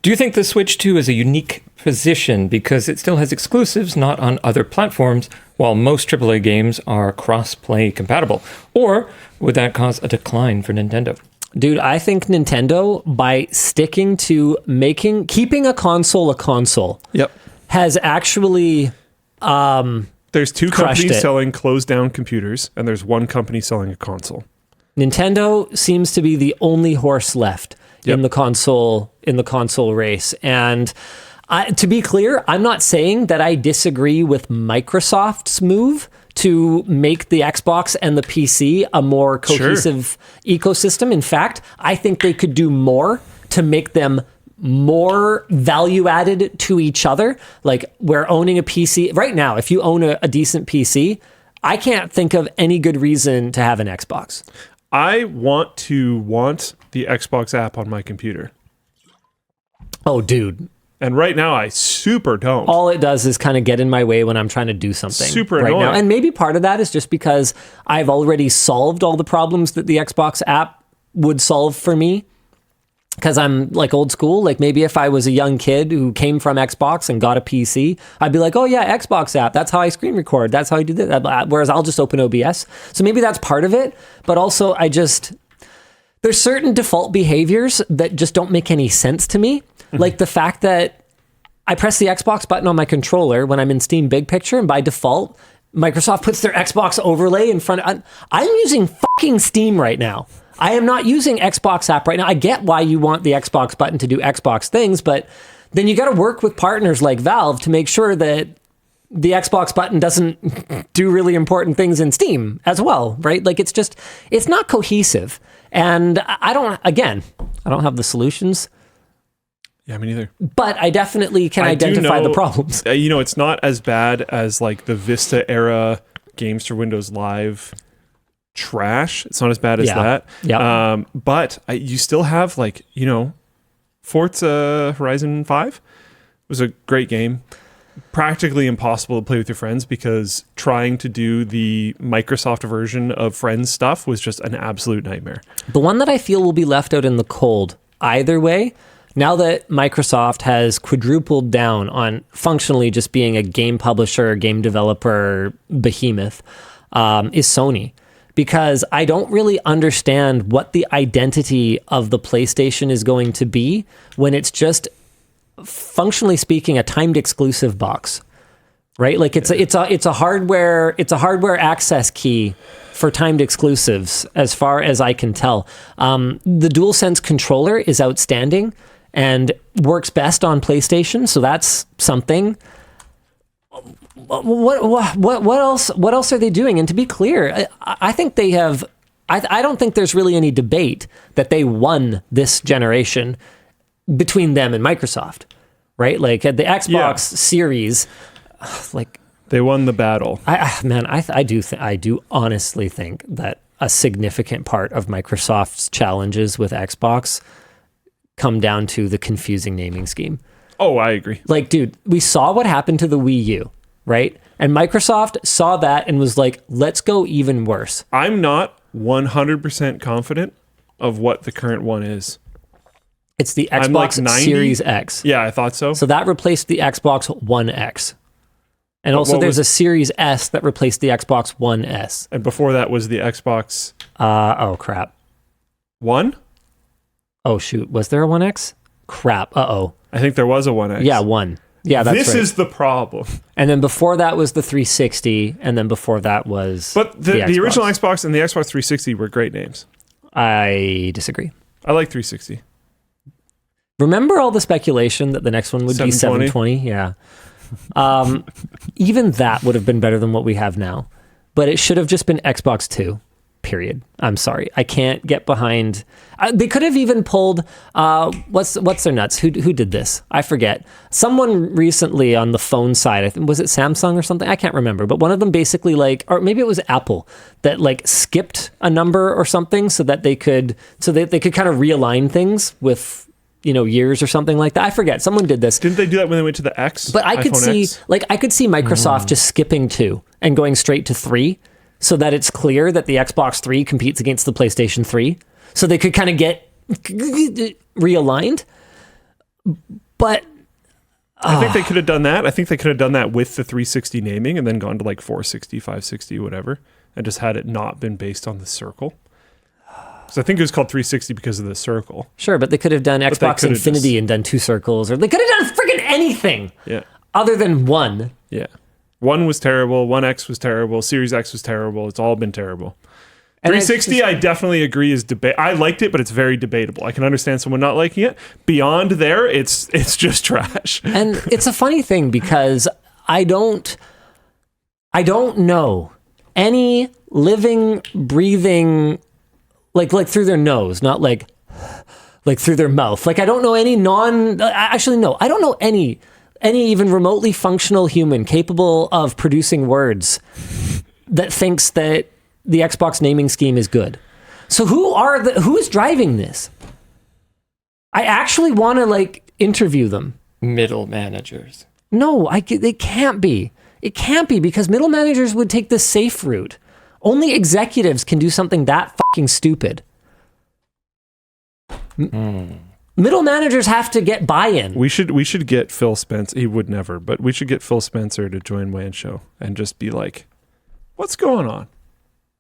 Do you think the Switch 2 is a unique position because it still has exclusives not on other platforms, while most AAA games are cross-play compatible? Or would that cause a decline for Nintendo? Dude, I think Nintendo, by sticking to keeping a console, Yep. has actually There's two crushed companies it. selling closed-down computers, and there's one company selling a console. Nintendo seems to be the only horse left in the console race. And to be clear, I'm not saying that I disagree with Microsoft's move to make the Xbox and the PC a more cohesive ecosystem. In fact, I think they could do more to make them more value added to each other. Like, we're owning a PC right now. If you own a decent PC, I can't think of any good reason to have an Xbox. I want the Xbox app on my computer. Oh, dude. And right now, I super don't. All it does is kind of get in my way when I'm trying to do something. Super right annoying. now. And maybe part of that is just because I've already solved all the problems that the Xbox app would solve for me. Because I'm like old school. Like, maybe if I was a young kid who came from Xbox and got a PC, I'd be like, oh yeah, Xbox app. That's how I screen record. That's how I do that. Whereas I'll just open OBS. So maybe that's part of it. But also, there's certain default behaviors that just don't make any sense to me. Like the fact that I press the Xbox button on my controller when I'm in Steam Big Picture, and by default, Microsoft puts their Xbox overlay in front of... I'm using fucking Steam right now. I am not using Xbox app right now. I get why you want the Xbox button to do Xbox things, but then you got to work with partners like Valve to make sure that the Xbox button doesn't do really important things in Steam as well, right? Like, it's not cohesive. And I don't have the solutions. Yeah, me neither. But I definitely can identify the problems. It's not as bad as like the Vista era games for Windows Live trash. It's not as bad as that. Yeah. But you still have Forza Horizon 5 was a great game. Practically impossible to play with your friends because trying to do the Microsoft version of Friends stuff was just an absolute nightmare. The one that I feel will be left out in the cold either way, now that Microsoft has quadrupled down on functionally just being a game publisher, game developer behemoth, is Sony. Because I don't really understand what the identity of the PlayStation is going to be when it's just, functionally speaking, a timed exclusive box, right? Like it's a hardware access key for timed exclusives, as far as I can tell. The DualSense controller is outstanding and works best on PlayStation, so that's something. What else are they doing? And to be clear, I think they have. I don't think there's really any debate that they won this generation between them and Microsoft, right? Like at the Xbox Series, like they won the battle. I do honestly think that a significant part of Microsoft's challenges with Xbox come down to the confusing naming scheme. Oh, I agree. Like, dude, we saw what happened to the Wii U, right? And Microsoft saw that and was like, let's go even worse. I'm not 100% confident of what the current one is. It's the Xbox Series X. Yeah, I thought so. So that replaced the Xbox One X. And also there's a Series S that replaced the Xbox One S. And before that was the Xbox... oh, crap. One? Oh, shoot. Was there a One X? Crap. Uh-oh. I think there was a One X. Yeah, one. Yeah, that's This right. is the problem. And then before that was the 360, and then before that was But the original Xbox and the Xbox 360 were great names. I disagree. I like 360. Remember all the speculation that the next one would be 720? Yeah. Even that would have been better than what we have now. But it should have just been Xbox 2. Period. I'm sorry. I can't get behind. They could have even pulled. What's their nuts? Who did this? I forget. Someone recently on the phone side. I think was it Samsung or something. I can't remember. But one of them basically or maybe it was Apple that skipped a number or something so that they could kind of realign things with years or something like that. I forget. Someone did this. Didn't they do that when they went to the X? But I could see Microsoft just skipping 2 and going straight to 3. So that it's clear that the Xbox 3 competes against the PlayStation 3. So they could kind of get realigned. But I think they could have done that. I think they could have done that with the 360 naming and then gone to like 460, 560, whatever, and just had it not been based on the circle. So I think it was called 360 because of the circle. sure, but they could have done Xbox Infinity and done 2 circles, or they could have done freaking anything. Yeah. Other than 1. Yeah. 1 was terrible. 1X was terrible. Series X was terrible. It's all been terrible. And 360, I definitely agree is debate. I liked it, but it's very debatable. I can understand someone not liking it. Beyond there, it's just trash. And it's a funny thing because I don't know any living, breathing, like through their nose, not like through their mouth. Like I don't know any I don't know any even remotely functional human capable of producing words that thinks that the Xbox naming scheme is good. So who is driving this? I actually want to like interview them. Middle managers. No, it can't be. It can't be because middle managers would take the safe route. Only executives can do something that fucking stupid. Middle managers have to get buy-in. We should get Phil Spencer. He would never, but we should get Phil Spencer to join Wayne's show and just be like, "What's going on?"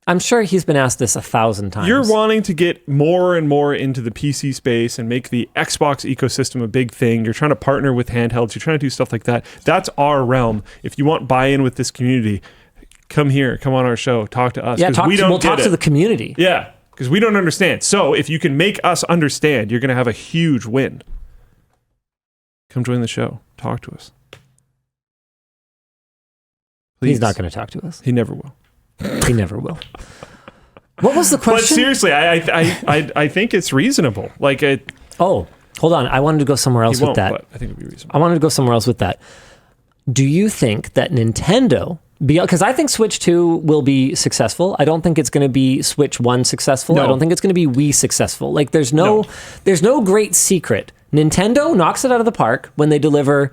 I'm sure he's been asked this 1,000 times. You're wanting to get more and more into the PC space and make the Xbox ecosystem a big thing. You're trying to partner with handhelds. You're trying to do stuff like that. That's our realm. If you want buy-in with this community, come here, come on our show, talk to us. Yeah, we'll talk to the community. Yeah, because we don't understand. So if you can make us understand, you're going to have a huge win. Come join the show. Talk to us. Please. He's not going to talk to us. He never will. He never will. What was the question? But seriously, I think it's reasonable. Like it. Oh, hold on. I wanted to go somewhere else with that. But I think it'd be reasonable. I wanted to go somewhere else with that. Do you think that Nintendo, because I think Switch 2 will be successful. I don't think it's going to be Switch 1 successful. No. I don't think it's going to be Wii successful. Like there's no great secret. Nintendo knocks it out of the park when they deliver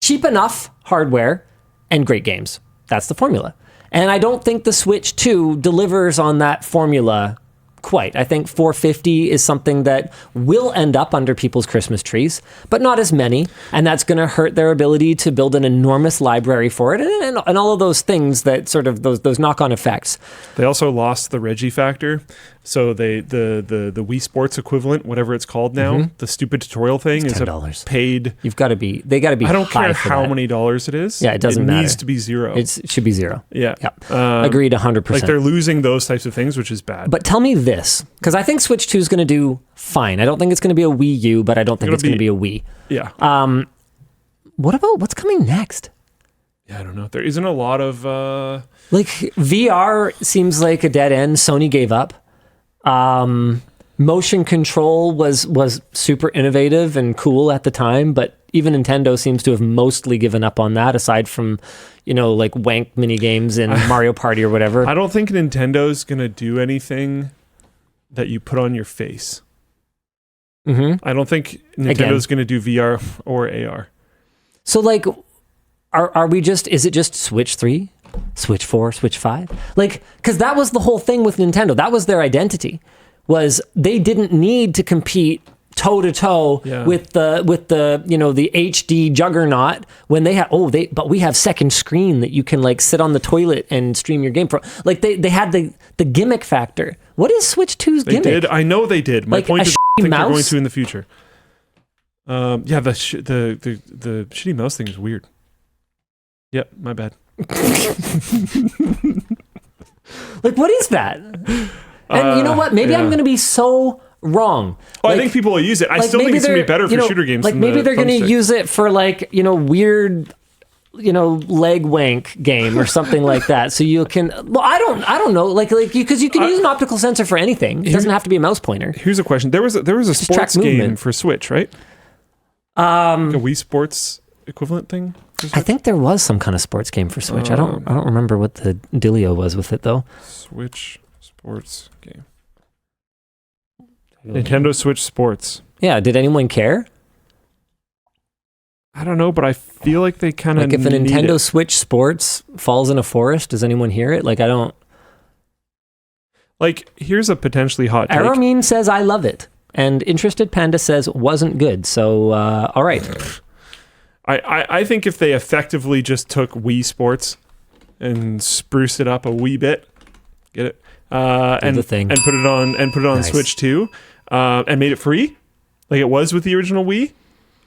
cheap enough hardware and great games. That's the formula. And I don't think the Switch 2 delivers on that formula quite. I think 450 is something that will end up under people's Christmas trees, but not as many. And that's going to hurt their ability to build an enormous library for it and all of those things that sort of those knock-on effects. They also lost the Reggie factor. So the Wii Sports equivalent, whatever it's called now, the stupid tutorial thing is $10. paid. They got to be I don't care how that. many dollars it is. Yeah, it doesn't matter. It needs to be zero. It should be zero. Yeah. Agreed 100%. Like they're losing those types of things, which is bad. But tell me this, because I think Switch 2 is going to do fine. I don't think it's going to be a Wii U, but I don't think it's going to be a Wii. Yeah. What about what's coming next? Yeah, I don't know. There isn't a lot of... Like VR seems like a dead end. Sony gave up. Motion control was super innovative and cool at the time, but even Nintendo seems to have mostly given up on that, aside from, like wank mini games in Mario Party or whatever. I don't think Nintendo's going to do anything that you put on your face. Mm-hmm. I don't think Nintendo's going to do VR or AR. So like, is it just Switch 3, Switch 4, Switch 5? Like, because that was the whole thing with Nintendo. That was their identity, was they didn't need to compete toe to toe with the the HD juggernaut when they had but we have second screen that you can like sit on the toilet and stream your game from. Like they had the gimmick factor. What is Switch 2's gimmick? They did. I know they did. My point is, I think they're going to in the future. The shitty mouse thing is weird. Yep, my bad. Like, what is that? And you know what? Maybe I'm going to be so wrong. I think people will use it. I still think it's going to be better for shooter games. Like maybe they're going to use it for like, weird, leg wank game or something like that. So you can, I don't know. Like because you can use an optical sensor for anything. It doesn't have to be a mouse pointer. Here's a question. There was a sports game for Switch, right? Like a Wii Sports equivalent thing? I think there was some kind of sports game for Switch. I don't remember what the dealio was with it though. Switch sports game. Nintendo Switch Sports. Yeah, did anyone care? I don't know, but I feel like they kind of like if a Nintendo Switch Sports falls in a forest, does anyone hear it? Like I don't. Like here's a potentially hot take. Aramine says I love it, And Interested Panda says wasn't good. So, all right. I think if they effectively just took Wii Sports and spruced it up a wee bit, get it, and put it on Nice. Switch 2, and made it free, like it was with the original Wii,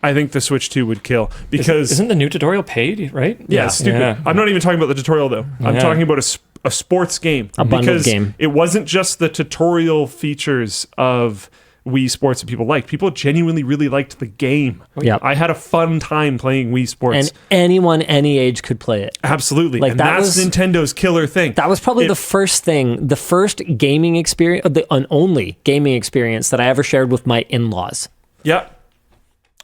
I think the Switch 2 would kill, because isn't the new tutorial paid, right? yeah, it's stupid. Yeah. I'm not even talking about the tutorial though. I'm talking about a sports game, A bundled because game. it wasn't just the tutorial features of Wii Sports that people liked. People genuinely really liked the game. Yep. I had a fun time playing Wii Sports. And anyone, any age could play it. Absolutely. Like, and that that's was- Nintendo's killer thing. That was probably the first gaming experience, the only gaming experience that I ever shared with my in-laws. Yeah.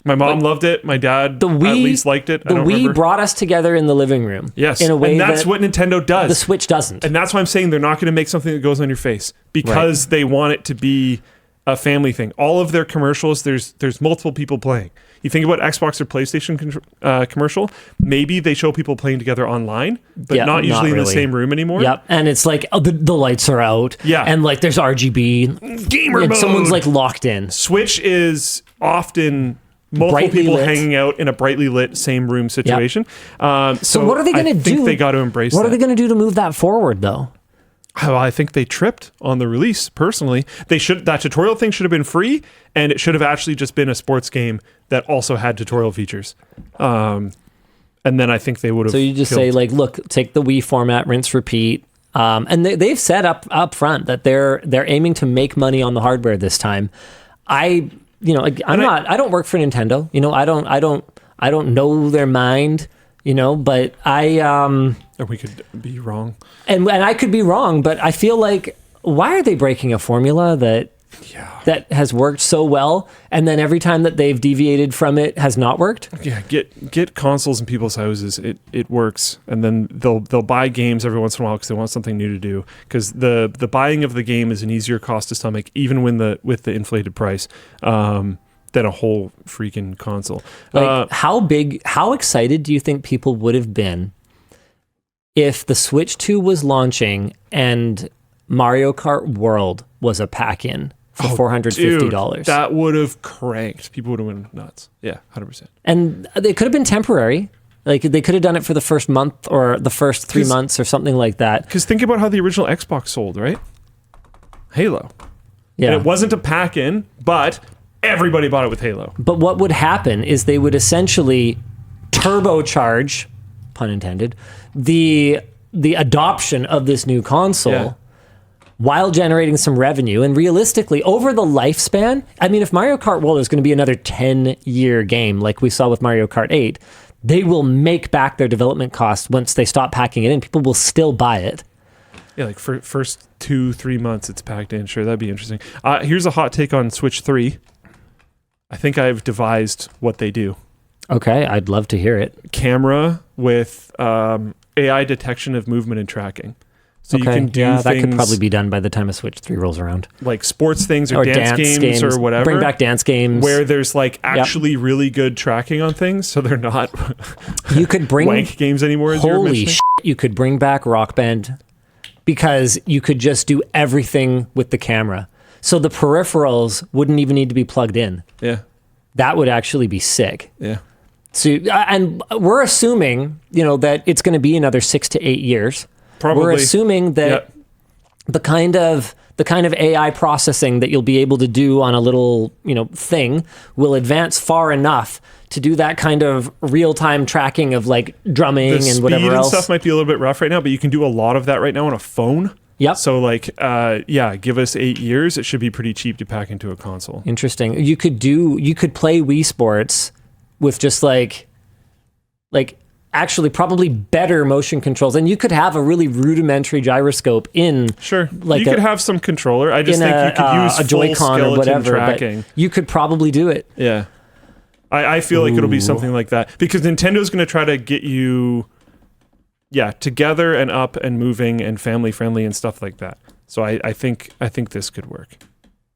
My mom loved it. My dad The Wii, at least liked it. The I don't Wii remember. brought us together in the living room. Yes. In a way and that's that what Nintendo does. the Switch doesn't. And that's why I'm saying they're not going to make something that goes on your face, because they want it to be a family thing. All of their commercials, there's multiple people playing. You think about Xbox or PlayStation commercial, maybe they show people playing together online, but Yeah, not usually in the really. same room anymore. Yep. And it's like, the lights are out. Yeah. And like there's RGB. Gamer and mode. someone's like locked in. Switch is often multiple Brightly people lit. hanging out in a brightly lit same room situation. So what are they going to I do? think they got to embrace What that. are they going to do to move that forward though? Well, I think they tripped on the release. Personally, that tutorial thing should have been free, and it should have actually just been a sports game that also had tutorial features. And then I think they would have. So you just say like, look, take the Wii format, rinse, repeat. And they've said up front that they're aiming to make money on the hardware this time. I don't work for Nintendo. I don't know their mind. But or we could be wrong. and I could be wrong, but I feel like, why are they breaking a formula that has worked so well, and then every time that they've deviated from it has not worked? Yeah, get consoles in people's houses. It works, and then they'll buy games every once in a while because they want something new to do. Because the buying of the game is an easier cost to stomach, even with the inflated price, than a whole freaking console. Like, how excited do you think people would have been if the Switch 2 was launching and Mario Kart World was a pack-in for $450? Dude, that would have cranked. People would have went nuts. Yeah, 100%. And it could have been temporary. Like, they could have done it for the first month or the first 3 months or something like that. Because think about how the original Xbox sold, right? Halo. Yeah. And it wasn't a pack-in, but everybody bought it with Halo. But what would happen is they would essentially turbocharge, pun intended, the adoption of this new console while generating some revenue. And realistically, over the lifespan, I mean, if Mario Kart World is going to be another 10-year game like we saw with Mario Kart 8, they will make back their development costs once they stop packing it in. People will still buy it. Yeah, like for first 2-3 months it's packed in. Sure, that'd be interesting. Here's a hot take on Switch 3. I think I've devised what they do. Okay, I'd love to hear it. Camera with AI detection of movement and tracking. So you can do that things could probably be done by the time a Switch 3 rolls around. like sports things or dance games or whatever. Bring back dance games. Where there's like actually really good tracking on things, so they're not you could bring wank games anymore. As you were holy mentioning. shit, you could bring back Rock Band, because you could just do everything with the camera. So the peripherals wouldn't even need to be plugged in. Yeah, That would actually be sick. yeah. So, and we're assuming, that it's going to be another 6 to 8 years. Probably. We're assuming that the kind of AI processing that you'll be able to do on a little, thing will advance far enough to do that kind of real-time tracking of like drumming The and whatever speed else. and stuff might be a little bit rough right now, but you can do a lot of that right now on a phone. Yep. So like, give us 8 years. It should be pretty cheap to pack into a console. Interesting. You could play Wii Sports with just like actually probably better motion controls, and you could have a really rudimentary gyroscope in. Sure. Like you could have some controller. I just in think you could use a full Joy-Con or whatever. tracking. But you could probably do it. Yeah. I feel like it'll be something like that, because Nintendo's going to try to get you together and up and moving and family friendly and stuff like that. So I think this could work.